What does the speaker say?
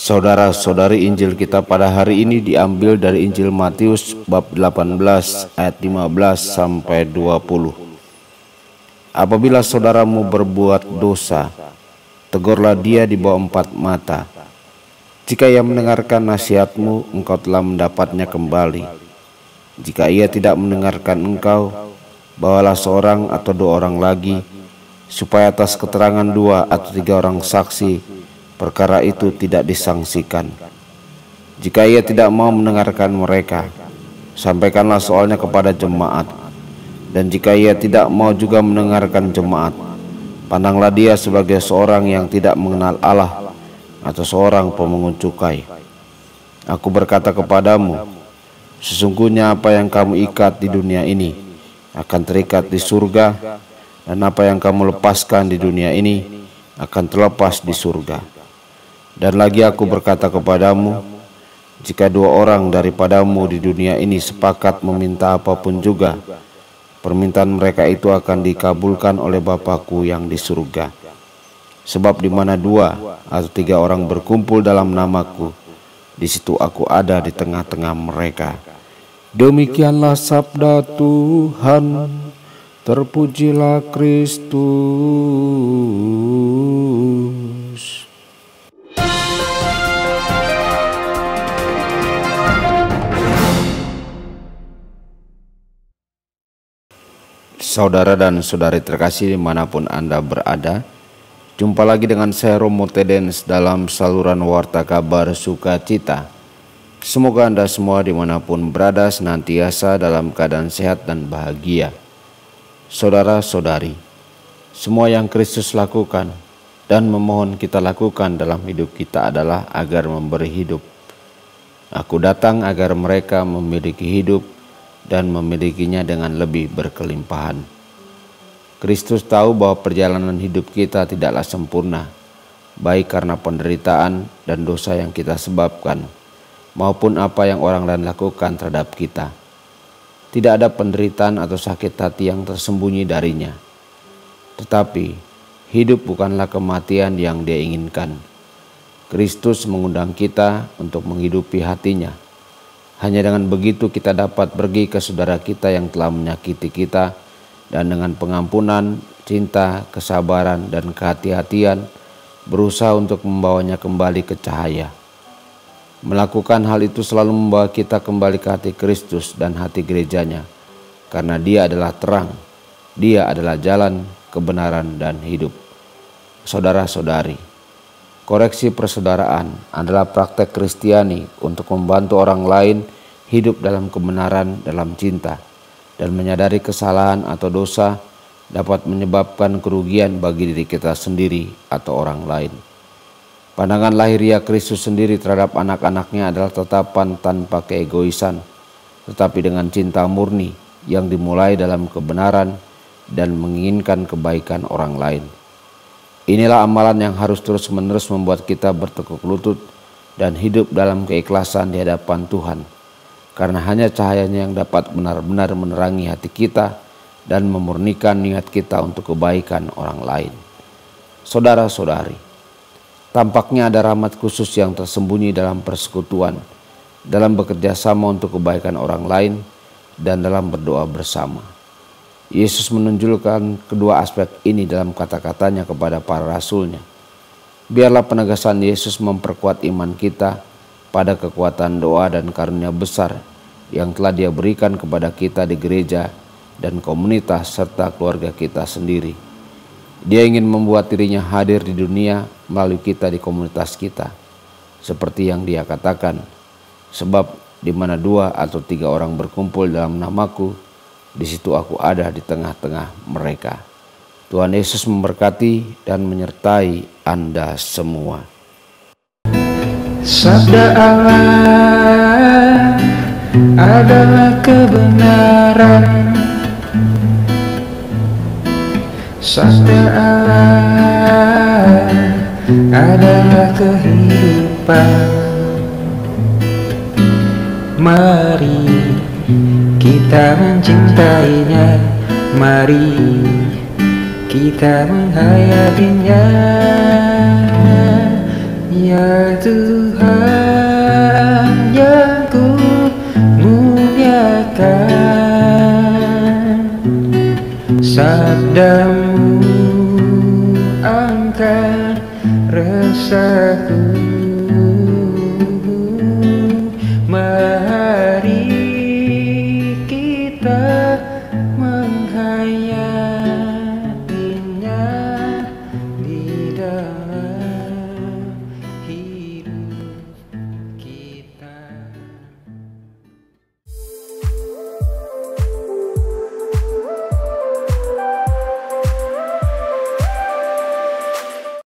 Saudara-saudari, Injil kita pada hari ini diambil dari Injil Matius bab 18 ayat 15 sampai 20. Apabila saudaramu berbuat dosa, tegurlah dia di bawah 4 mata. Jika ia mendengarkan nasihatmu, engkau telah mendapatnya kembali. Jika ia tidak mendengarkan engkau, bawalah seorang atau 2 orang lagi, supaya atas keterangan 2 atau 3 orang saksi perkara itu tidak disangsikan. Jika ia tidak mau mendengarkan mereka, sampaikanlah soalnya kepada jemaat. Dan jika ia tidak mau juga mendengarkan jemaat, pandanglah dia sebagai seorang yang tidak mengenal Allah atau seorang pemungut cukai. Aku berkata kepadamu, sesungguhnya apa yang kamu ikat di dunia ini akan terikat di surga, dan apa yang kamu lepaskan di dunia ini akan terlepas di surga. Dan lagi aku berkata kepadamu, jika 2 orang daripadamu di dunia ini sepakat meminta apapun juga, permintaan mereka itu akan dikabulkan oleh Bapa-Ku yang di surga. Sebab di mana 2 atau 3 orang berkumpul dalam nama-Ku, di situ Aku ada di tengah-tengah mereka. Demikianlah sabda Tuhan. Terpujilah Kristus. Saudara dan saudari terkasih dimanapun Anda berada, jumpa lagi dengan saya Romo Tedens dalam saluran Warta Kabar Sukacita. Semoga Anda semua dimanapun berada senantiasa dalam keadaan sehat dan bahagia. Saudara-saudari, semua yang Kristus lakukan dan memohon kita lakukan dalam hidup kita adalah agar memberi hidup. Aku datang agar mereka memiliki hidup dan memilikinya dengan lebih berkelimpahan. Kristus tahu bahwa perjalanan hidup kita tidaklah sempurna, baik karena penderitaan dan dosa yang kita sebabkan, maupun apa yang orang lain lakukan terhadap kita. Tidak ada penderitaan atau sakit hati yang tersembunyi darinya. Tetapi, hidup bukanlah kematian yang Dia inginkan. Kristus mengundang kita untuk menghidupi hatinya. Hanya dengan begitu kita dapat pergi ke saudara kita yang telah menyakiti kita, dan dengan pengampunan, cinta, kesabaran, dan kehati-hatian berusaha untuk membawanya kembali ke cahaya. Melakukan hal itu selalu membawa kita kembali ke hati Kristus dan hati gerejanya, karena Dia adalah terang, Dia adalah jalan, kebenaran, dan hidup. Saudara-saudari, koreksi persaudaraan adalah praktek Kristiani untuk membantu orang lain hidup dalam kebenaran, dalam cinta, dan menyadari kesalahan atau dosa dapat menyebabkan kerugian bagi diri kita sendiri atau orang lain. Pandangan lahiriah Kristus sendiri terhadap anak-anaknya adalah tetapan tanpa keegoisan, tetapi dengan cinta murni yang dimulai dalam kebenaran dan menginginkan kebaikan orang lain. Inilah amalan yang harus terus-menerus membuat kita bertekuk lutut dan hidup dalam keikhlasan di hadapan Tuhan, karena hanya cahayanya yang dapat benar-benar menerangi hati kita dan memurnikan niat kita untuk kebaikan orang lain. Saudara-saudari, tampaknya ada rahmat khusus yang tersembunyi dalam persekutuan, dalam bekerja sama untuk kebaikan orang lain, dan dalam berdoa bersama. Yesus menunjukkan kedua aspek ini dalam kata-katanya kepada para rasulnya. Biarlah penegasan Yesus memperkuat iman kita pada kekuatan doa dan karunia besar yang telah Dia berikan kepada kita di gereja dan komunitas serta keluarga kita sendiri. Dia ingin membuat dirinya hadir di dunia melalui kita di komunitas kita. Seperti yang Dia katakan, sebab di mana 2 atau 3 orang berkumpul dalam nama-Ku, di situ Aku ada di tengah-tengah mereka. Tuhan Yesus memberkati dan menyertai Anda semua. Sabda Allah adalah kebenaran. Sabda Allah adalah kehidupan. Mari kita mencintainya, mari kita menghayatinya. Ya Tuhan yang ku muliakan, sabdamu